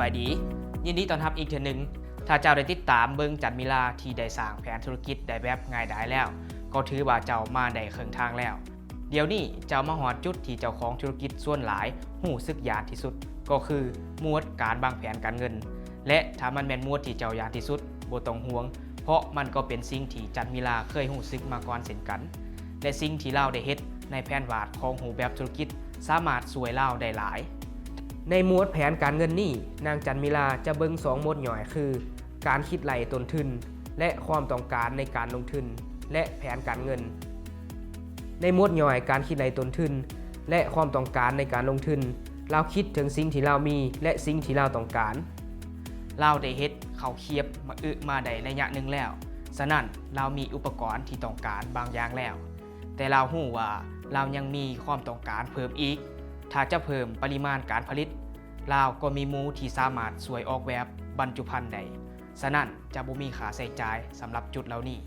บายดียินดีต้อนรับอีกเทื่อนึงถ้าเจ้าได้ติดตามเบิ่งจันมิลาที่ได้สร้างแผนธุรกิจได้แบบง่ายดายแล้วก็ถือว่าเจ้ามาได้ครึ่งทางแล้วเดี๋ยวนี้เจ้ามาฮอดจุดที่เจ้าของธุรกิจส่วนหลายหู้สึกยานที่สุดก็คือหมวดการวางแผนการเงินและถ้ามันแม่นหมวดที่เจ้ายานที่สุดบ่ต้องห่วงเพราะมันก็เป็นสิ่งที่จันมิลาเคยหู้สึกมาก่อนเช่นกันและสิ่งที่เราได้เฮ็ดในแผนวาดของรูปแบบธุรกิจสามารถช่วยเราได้หลายในหมวดแผนการเงินนี้นางจันมิลาจะเบิ่ง2หมวดย่อยคือการคิดไหลต้นทุนและความต้องการในการลงทุนและแผนการเงินในหมวดย่อยการคิดไหลต้นทุนและความต้องการในการลงทุนเราคิดถึงสิ่งที่เรามีและสิ่งที่เราต้องการเราได้เฮ็ดเข้าเคียบมาได้ระยะหนึ่งแล้วฉะนั้นเรามีอุปกรณ์ที่ต้องการบางอย่างแล้วแต่เรารู้ว่าเรายังมีความต้องการเพิ่มอีกถ้าจะเพิ่มปริมาณการผลิตเราก็มีหมู่ที่สามารถช่วยออกแบบบรรจุภัณฑ์ได้ฉะนั้นจะบ่มีค่าใช้จ่ายสำหรับจุดเหล่านี้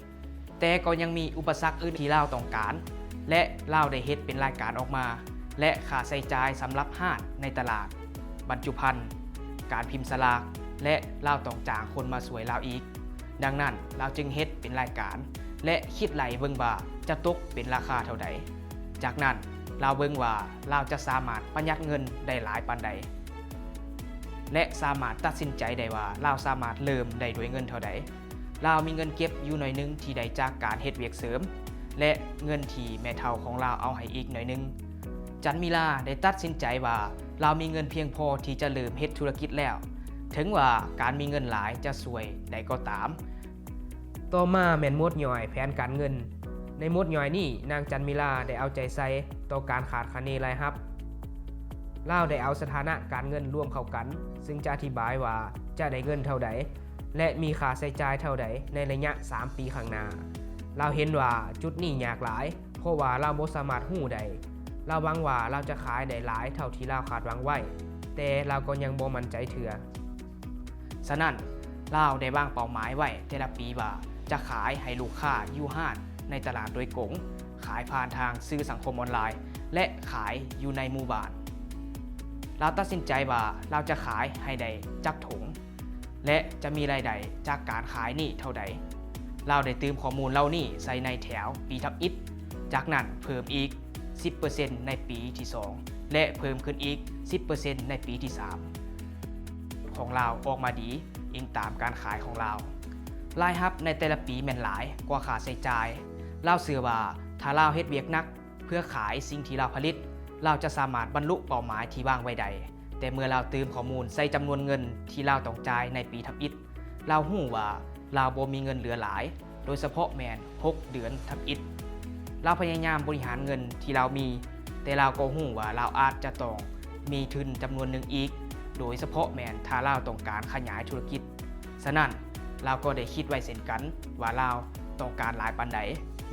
แต่ก็ยังมีอุปสรรคอื่นที่เราต้องการและเราได้เฮ็ดเป็นรายการออกมาและค่าใช้จ่ายสำหรับห้างในตลาดบรรจุภัณฑ์การพิมพ์สลากและเราต้องจ้างคนมาช่วยเราอีกดังนั้นเราจึงเฮ็ดเป็นรายการและคิดไหลเบิ่งว่าจะตกเป็นราคาเท่าใดจากนั้นเราเบิ่งว่าเราจะสามารถประหยัดเงินได้หลายปานใดและสามารถตัดสินใจได้ว่าเราสามารถเริ่มได้ด้วยเงินเท่าใดเรามีเงินเก็บอยู่หน่อยนึงที่ได้จากการเฮ็ดเวียกเสริมและเงินที่แม่เฒ่าของเราเอาให้อีกหน่อยนึงจันมิลาได้ตัดสินใจว่าเรามีเงินเพียงพอที่จะเริ่มเฮ็ดธุรกิจแล้วถึงว่าการมีเงินหลายจะสวยได้ก็ตามต่อมาแม่นหมวดย่อยแผนการเงินในหมวดย่อยนี้นางจันมิลาได้เอาใจใส่ต่อการขาดคะเนรายรับเล่าได้เอาสถานะการเงินร่วมเข้ากันซึ่งจะอธิบายว่าจะได้เงินเท่าใดและมีค่าใช้จ่ายเท่าใดในระยะ3ปีข้างหน้าเราเห็นว่าจุดนี้ยากหลายเพราะว่าเราบ่สามารถรู้ได้เราหวังว่าเราจะขายได้หลายเท่าที่เราคาดหวังไว้แต่เราก็ยังบ่มั่นใจเถื่อฉะนั้นเราได้วางเป้าหมายไว้แต่ละปีว่าจะขายให้ลูกค้าอยู่ห้างในตลาดโดยกงขายผ่านทางสื่อสังคมออนไลน์และขายอยู่ในหมู่บ้านเราตัดสินใจว่าเราจะขายให้ได้จักถุงและจะมีรายได้จากการขายนี่เท่าใดเราได้เติมข้อมูลเหล่านี้ใส่ในแถวปีทับอิฐจากนั้นเพิ่มอีก 10% ในปีที่2และเพิ่มขึ้นอีก 10% ในปีที่3ของเราออกมาดีอิงตามการขายของเรารายรับในแต่ละปีแม่นหลายกว่าค่าใช้จ่ายเราเชื่อว่าถ้าเราเฮ็ดเวียกหนักเพื่อขายสิ่งที่เราผลิตเราจะสามารถบรรลุเป้าหมายที่วางไว้ได้แต่เมื่อเราเติมข้อมูลใส่จำนวนเงินที่เราต้องจ่ายในปีทับอิฐเรารู้ว่าเราบ่มีเงินเหลือหลายโดยเฉพาะแมน6 เดือนทับอิฐเราพยายามบริหารเงินที่เรามีแต่เราก็รู้ว่าเราอาจจะต้องมีทุนจำนวนหนึ่งอีกโดยเฉพาะแมนถ้าเราต้องการขยายธุรกิจฉะนั้นเราก็ได้คิดไว้เช่นกันว่าเราต้องการหลายปานใด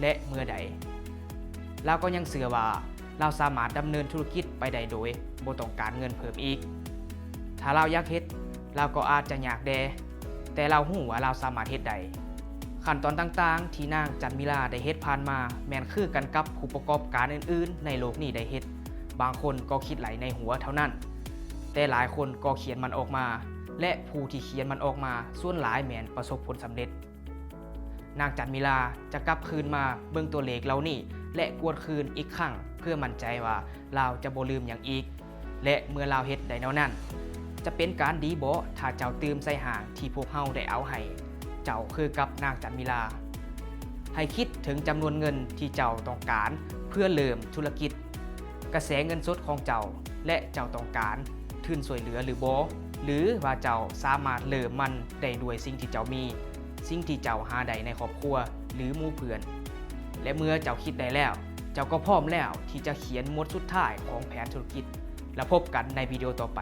และเมื่อใดเราก็ยังเชื่อว่าเราสามารถดำเนินธุรกิจไปได้โดยบ่ต้องการเงินเพิ่มอีกถ้าเราอยากเฮ็ดเราก็อาจจะยากแดแต่เรารู้ว่าเราสามารถเฮ็ดได้ขั้นตอนต่างๆที่นางจันมิลาได้เฮ็ดผ่านมาแม่นคือกันกับผู้ประกอบการอื่นๆในโลกนี้ได้เฮ็ดบางคนก็คิดไหลในหัวเท่านั้นแต่หลายคนก็เขียนมันออกมาและผู้ที่เขียนมันออกมาส่วนหลายแม่นประสบผลสำเร็จนางจันมิลาจะกลับคืนมาเบิ่งตัวเลขเหล่านี้และกวดคืนอีกครั้งเพื่อมั่นใจว่าเราจะบ่ลืมอย่างอีกและเมื่อเราเฮ็ดได้แนวนั้นจะเป็นการดีบ่ถ้าเจ้าตื่มใส่ห่างที่พวกเฮาได้เอาให้เจ้าคือกับนางจันมิลาให้คิดถึงจำนวนเงินที่เจ้าต้องการเพื่อเริ่มธุรกิจกระแสเงินสดของเจ้าและเจ้าต้องการทุนช่วยเหลือหรือบ่หรือว่าเจ้าสามารถเริ่มมันได้ด้วยสิ่งที่เจ้ามีสิ่งที่เจ้าหาได้ในครอบครัวหรือหมู่เพื่อนและเมื่อเจ้าคิดได้แล้วเจ้าก็พร้อมแล้วที่จะเขียนหมวดสุดท้ายของแผนธุรกิจแล้วพบกันในวิดีโอต่อไป